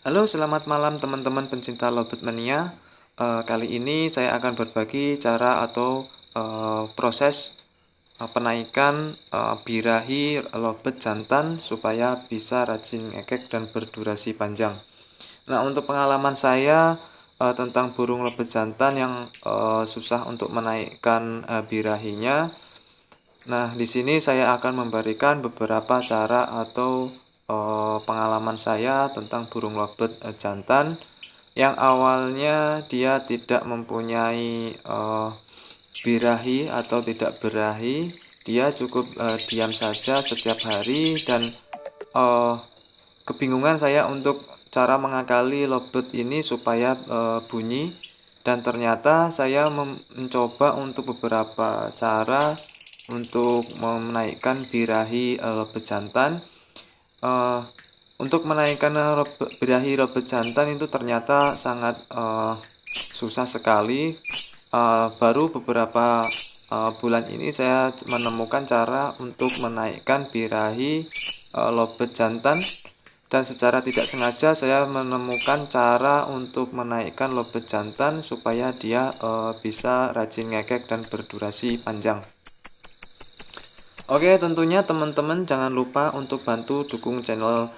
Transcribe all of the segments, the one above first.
Halo, selamat malam teman-teman pencinta Lovebird Mania. Kali ini saya akan berbagi cara atau proses penaikan birahi lovebird jantan supaya bisa rajin ngekek dan berdurasi panjang. Nah, untuk pengalaman saya tentang burung lovebird jantan yang susah untuk menaikkan birahinya. Nah, di sini saya akan memberikan beberapa cara atau pengalaman saya tentang burung lovebird jantan yang awalnya dia tidak mempunyai birahi atau tidak berahi. Dia cukup diam saja setiap hari dan uh, kebingungan saya untuk cara mengakali lovebird ini supaya bunyi, dan ternyata saya mencoba untuk beberapa cara untuk menaikkan birahi lovebird jantan. Uh, untuk menaikkan birahi lovebird jantan itu ternyata sangat susah sekali. Baru beberapa bulan ini saya menemukan cara untuk menaikkan birahi lovebird jantan, dan secara tidak sengaja saya menemukan cara untuk menaikkan lovebird jantan supaya dia bisa rajin ngekek dan berdurasi panjang. Oke, tentunya teman-teman jangan lupa untuk bantu dukung channel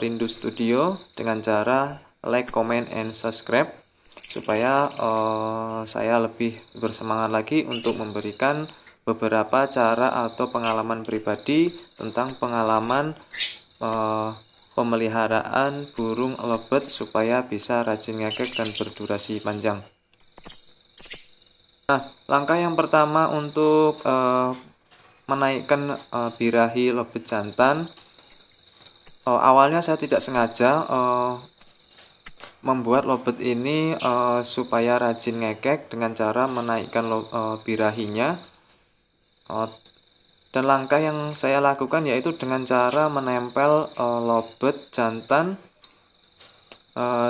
Rindu Studio dengan cara like, comment, and subscribe supaya saya lebih bersemangat lagi untuk memberikan beberapa cara atau pengalaman pribadi tentang pengalaman uh, pemeliharaan burung lovebird supaya bisa rajin ngekek dan berdurasi panjang. Nah, langkah yang pertama untuk menaikkan birahi lovebird jantan, awalnya saya tidak sengaja membuat lovebird ini supaya rajin ngekek dengan cara menaikkan birahinya. Dan langkah yang saya lakukan yaitu dengan cara menempel lovebird jantan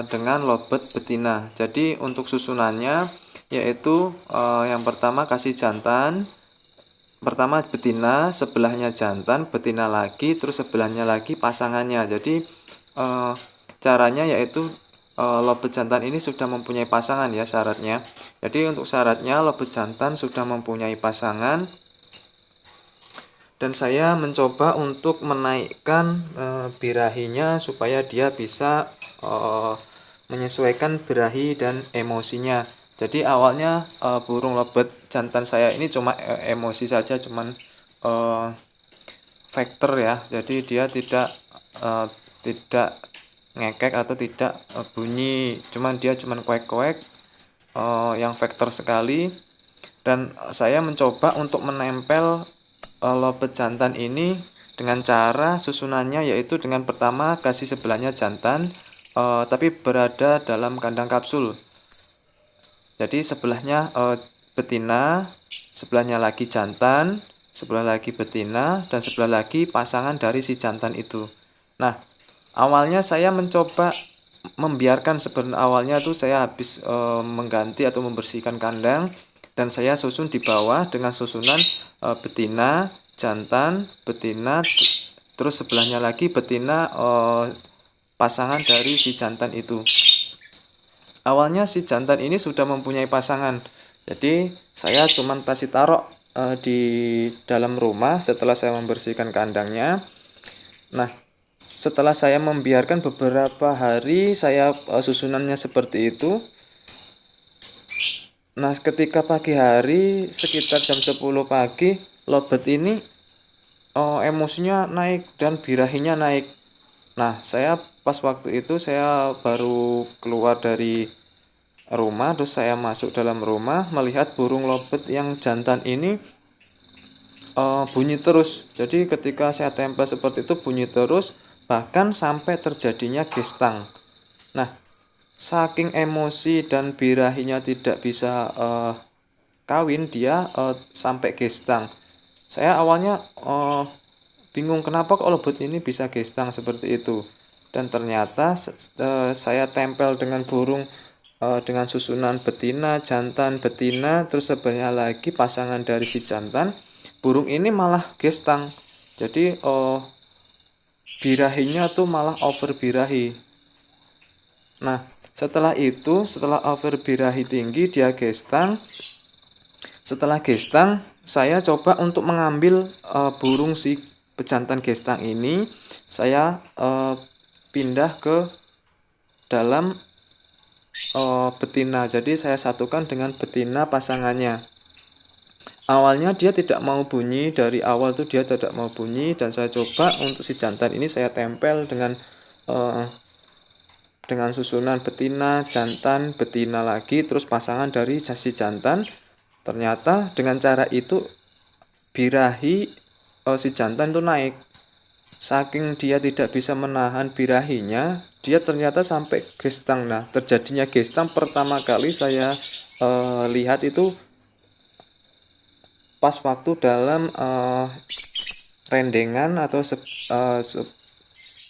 dengan lovebird betina. Jadi untuk susunannya yaitu yang pertama kasih jantan, pertama betina, sebelahnya jantan, betina lagi, terus sebelahnya lagi pasangannya. Jadi caranya yaitu lovebird jantan ini sudah mempunyai pasangan ya syaratnya. Jadi untuk syaratnya lovebird jantan sudah mempunyai pasangan, dan saya mencoba untuk menaikkan birahinya supaya dia bisa menyesuaikan birahi dan emosinya. Jadi awalnya burung lovebird jantan saya ini cuma emosi saja, cuman factor ya. Jadi dia tidak ngekek atau tidak bunyi, dia cuman kuek-kuek yang faktor sekali. Dan saya mencoba untuk menempel lovebird jantan ini dengan cara susunannya yaitu dengan pertama kasih sebelahnya jantan, tapi berada dalam kandang kapsul. Jadi sebelahnya betina, sebelahnya lagi jantan, sebelah lagi betina, dan sebelah lagi pasangan dari si jantan itu. Nah, awalnya saya mencoba membiarkan, sebenarnya awalnya tuh saya habis mengganti atau membersihkan kandang, dan saya susun di bawah dengan susunan betina, jantan, betina, terus sebelahnya lagi betina, pasangan dari si jantan itu. Awalnya si jantan ini sudah mempunyai pasangan, jadi saya cuma kasih taruh di dalam rumah setelah saya membersihkan kandangnya. Nah, setelah saya membiarkan beberapa hari, saya susunannya seperti itu. Nah, ketika pagi hari sekitar jam 10 pagi, lovebird ini emosinya naik dan birahinya naik. Nah, saya pas waktu itu saya baru keluar dari rumah, terus saya masuk dalam rumah melihat burung lovebird yang jantan ini bunyi terus. Jadi ketika saya tempel seperti itu bunyi terus, bahkan sampai terjadinya gestang. Nah, saking emosi dan birahinya tidak bisa kawin, dia sampai gestang. Saya awalnya bingung kenapa kok lovebird ini bisa gestang seperti itu. Dan ternyata saya tempel dengan burung dengan susunan betina, jantan, betina, terus sebenarnya lagi pasangan dari si jantan. Burung ini malah gestang. Jadi birahinya tuh malah over birahi. Nah, setelah itu, setelah over birahi tinggi, dia gestang. Setelah gestang, saya coba untuk mengambil burung si pejantan gestang ini. Saya pindah ke dalam betina. Jadi saya satukan dengan betina pasangannya. Awalnya dia tidak mau bunyi, dari awal tuh dia tidak mau bunyi, dan saya coba untuk si jantan ini saya tempel eh, dengan susunan betina, jantan, betina lagi, terus pasangan dari si jantan. Ternyata dengan cara itu birahi si jantan itu naik. Saking dia tidak bisa menahan birahinya, dia ternyata sampai gestang. Nah, terjadinya gestang pertama kali saya lihat itu pas waktu dalam rendengan atau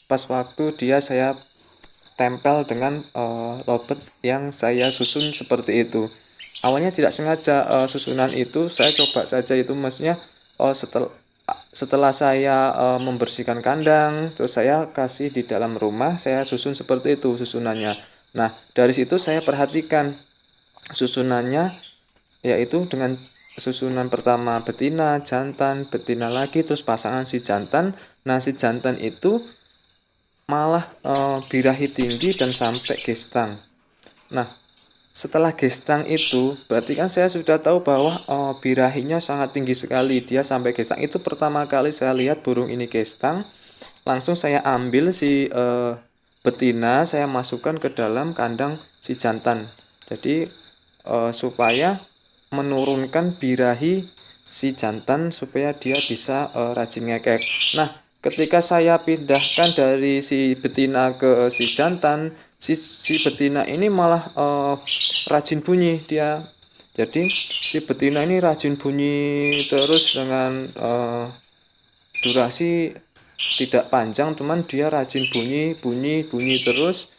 pas waktu saya tempel dengan lobet yang saya susun seperti itu. Awalnya tidak sengaja susunan itu saya coba saja, itu maksudnya setelah saya membersihkan kandang, terus saya kasih di dalam rumah, saya susun seperti itu susunannya. Nah, dari situ saya perhatikan susunannya, yaitu dengan susunan pertama betina, jantan, betina lagi, terus pasangan si jantan. Nah, si jantan itu malah birahi tinggi dan sampai gestang. Nah, setelah gestang itu berarti kan saya sudah tahu bahwa birahinya sangat tinggi sekali, dia sampai gestang. Itu pertama kali saya lihat burung ini gestang. Langsung saya ambil si betina, saya masukkan ke dalam kandang si jantan. Jadi supaya menurunkan birahi si jantan supaya dia bisa rajin ngekek. Nah, ketika saya pindahkan dari si betina ke si jantan, si betina ini malah rajin bunyi dia. Jadi si betina ini rajin bunyi terus dengan durasi tidak panjang, cuman dia rajin bunyi bunyi bunyi terus,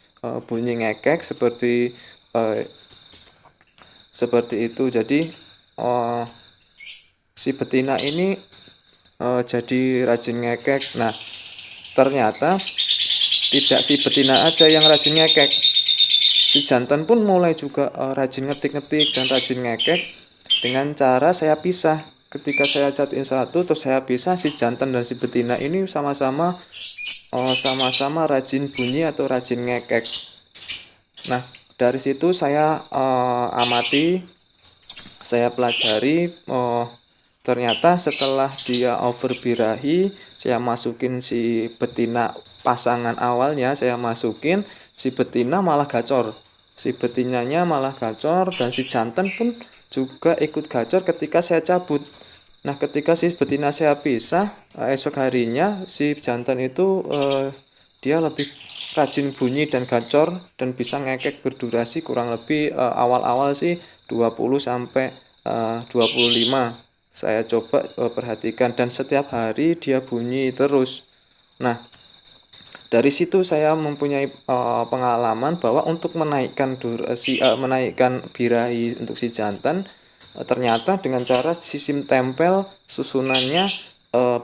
bunyi ngekek uh, seperti itu. Jadi uh, si betina ini jadi rajin ngekek. Nah, ternyata tidak si betina aja yang rajin ngekek, si jantan pun mulai juga rajin ngetik-ngetik dan rajin ngekek dengan cara saya pisah. Ketika saya catain satu terus saya pisah, si jantan dan si betina ini sama-sama rajin bunyi atau rajin ngekek. Nah, dari situ saya amati, saya pelajari, ternyata setelah dia over birahi, saya masukin si betina pasangan awalnya, saya masukin, si betina malah gacor. Si betinanya malah gacor dan si jantan pun juga ikut gacor ketika saya cabut. Nah, ketika si betina saya pisah, esok harinya si jantan itu dia lebih rajin bunyi dan gacor dan bisa ngekek berdurasi kurang lebih awal-awal sih 20 sampai 25. Saya coba perhatikan dan setiap hari dia bunyi terus. Nah, dari situ saya mempunyai pengalaman bahwa untuk menaikkan menaikkan birahi untuk si jantan, ternyata dengan cara sistem tempel susunannya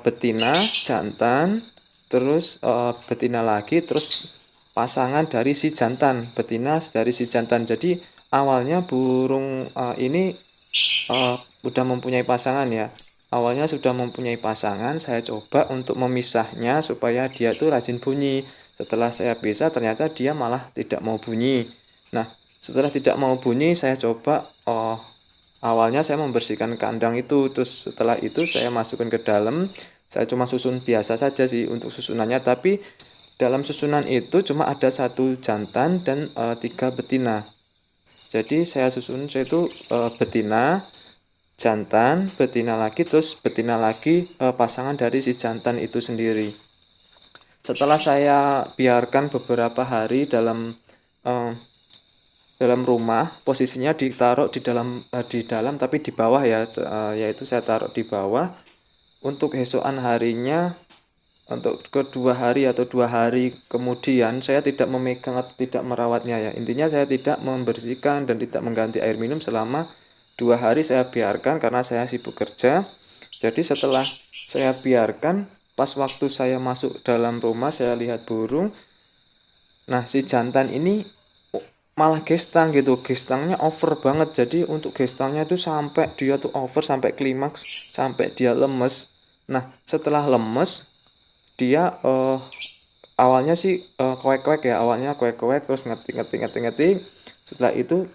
betina, jantan, terus betina lagi, terus pasangan dari si jantan, betina dari si jantan. Jadi awalnya burung ini udah mempunyai pasangan ya. Awalnya sudah mempunyai pasangan, saya coba untuk memisahnya supaya dia tuh rajin bunyi. Setelah saya pisah, ternyata dia malah tidak mau bunyi. Nah, setelah tidak mau bunyi, saya coba awalnya saya membersihkan kandang itu, terus setelah itu saya masukkan ke dalam. Saya cuma susun biasa saja sih untuk susunannya, tapi dalam susunan itu cuma ada satu jantan dan 3 betina. Jadi saya susun itu betina, jantan, betina lagi, terus betina lagi, pasangan dari si jantan itu sendiri. Setelah saya biarkan beberapa hari eh, dalam rumah, posisinya ditaruh di dalam tapi di bawah ya, yaitu saya taruh di bawah. Untuk esokan harinya, untuk kedua hari atau 2 hari kemudian, saya tidak memegang atau tidak merawatnya ya. Intinya saya tidak membersihkan dan tidak mengganti air minum selama 2 hari, saya biarkan karena saya sibuk kerja. Jadi setelah saya biarkan, pas waktu saya masuk dalam rumah, saya lihat burung. Nah, si jantan ini malah gestang gitu, gestangnya over banget. Jadi untuk gestangnya itu sampai dia tuh over sampai klimaks, sampai dia lemes. Nah setelah lemes dia awalnya sih koek-koek ya, awalnya koek-koek terus ngetik. Setelah itu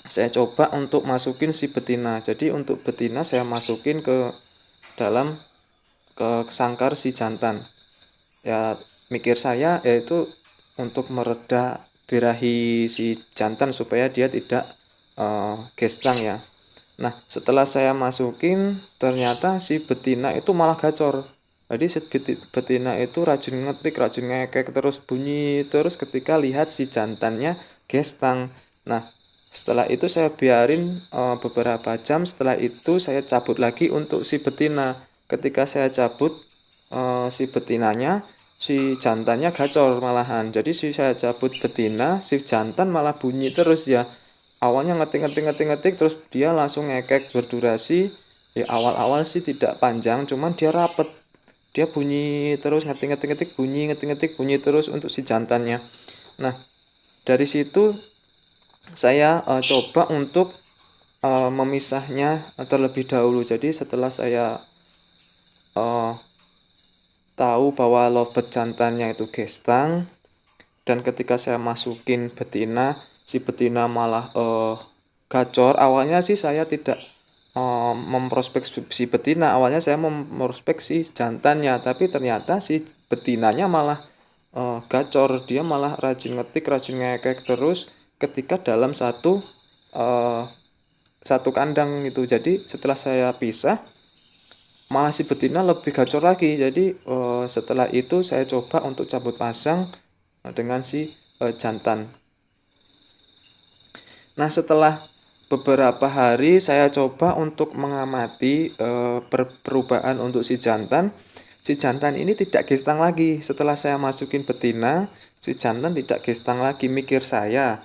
saya coba untuk masukin si betina. Jadi untuk betina saya masukin ke dalam ke sangkar si jantan. Ya mikir saya yaitu untuk mereda birahi si jantan supaya dia tidak gestang ya. Nah setelah saya masukin ternyata si betina itu malah gacor. Jadi si betina itu rajin ngetik, rajin ngekek terus bunyi terus ketika lihat si jantannya gestang. Nah setelah itu saya biarin beberapa jam. Setelah itu saya cabut lagi untuk si betina. Ketika saya cabut si betinanya, si jantannya gacor malahan. Jadi saya cabut betina, si jantan malah bunyi terus ya. Awalnya ngetik terus dia langsung ngekek berdurasi. Ya awal-awal sih tidak panjang, cuman dia rapet. Dia bunyi terus ngetik bunyi terus untuk si jantannya. Nah, dari situ saya coba untuk memisahnya terlebih dahulu. Jadi setelah saya tahu bahwa lovebird jantannya itu gestang, dan ketika saya masukin betina, si betina malah gacor. Awalnya sih saya tidak memprospek si betina, awalnya saya memprospek si jantannya, tapi ternyata si betinanya malah gacor. Dia malah rajin ngetik, rajin ngekek terus ketika dalam satu kandang itu. Jadi setelah saya pisah malah si betina lebih gacor lagi. Jadi setelah itu saya coba untuk cabut pasang dengan si jantan. Nah setelah beberapa hari saya coba untuk mengamati perubahan untuk si jantan. Si jantan ini tidak gestang lagi. Setelah saya masukin betina, si jantan tidak gestang lagi. Mikir saya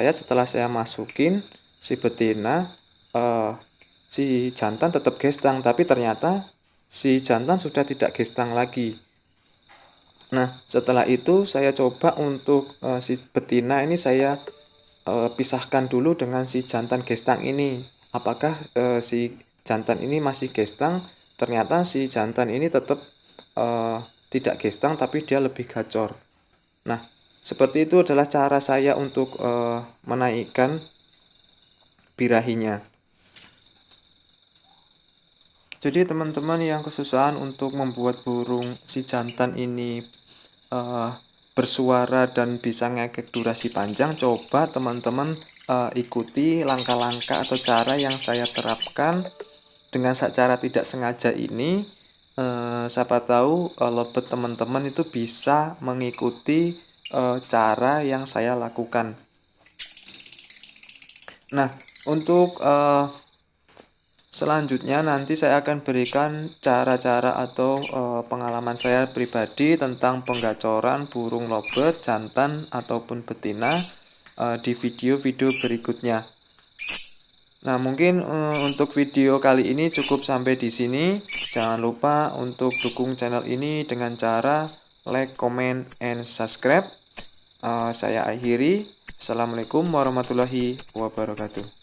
setelah saya masukin si betina, si jantan tetap gestang, tapi ternyata si jantan sudah tidak gestang lagi. Nah setelah itu saya coba untuk si betina ini saya pisahkan dulu dengan si jantan gestang ini. Apakah si jantan ini masih gestang? Ternyata si jantan ini tetap tidak gestang, tapi dia lebih gacor. Nah seperti itu adalah cara saya untuk menaikkan birahinya. Jadi teman-teman yang kesusahan untuk membuat burung si jantan ini bersuara dan bisa ngekek durasi panjang, coba teman-teman ikuti langkah-langkah atau cara yang saya terapkan. Dengan cara tidak sengaja ini, siapa tahu lovebird teman-teman itu bisa mengikuti cara yang saya lakukan. Nah untuk selanjutnya nanti saya akan berikan cara-cara atau pengalaman saya pribadi tentang penggacoran burung lovebird jantan ataupun betina di video-video berikutnya. Nah, mungkin untuk video kali ini cukup sampai di sini. Jangan lupa untuk dukung channel ini dengan cara like, comment, and subscribe. Saya akhiri. Assalamualaikum warahmatullahi wabarakatuh.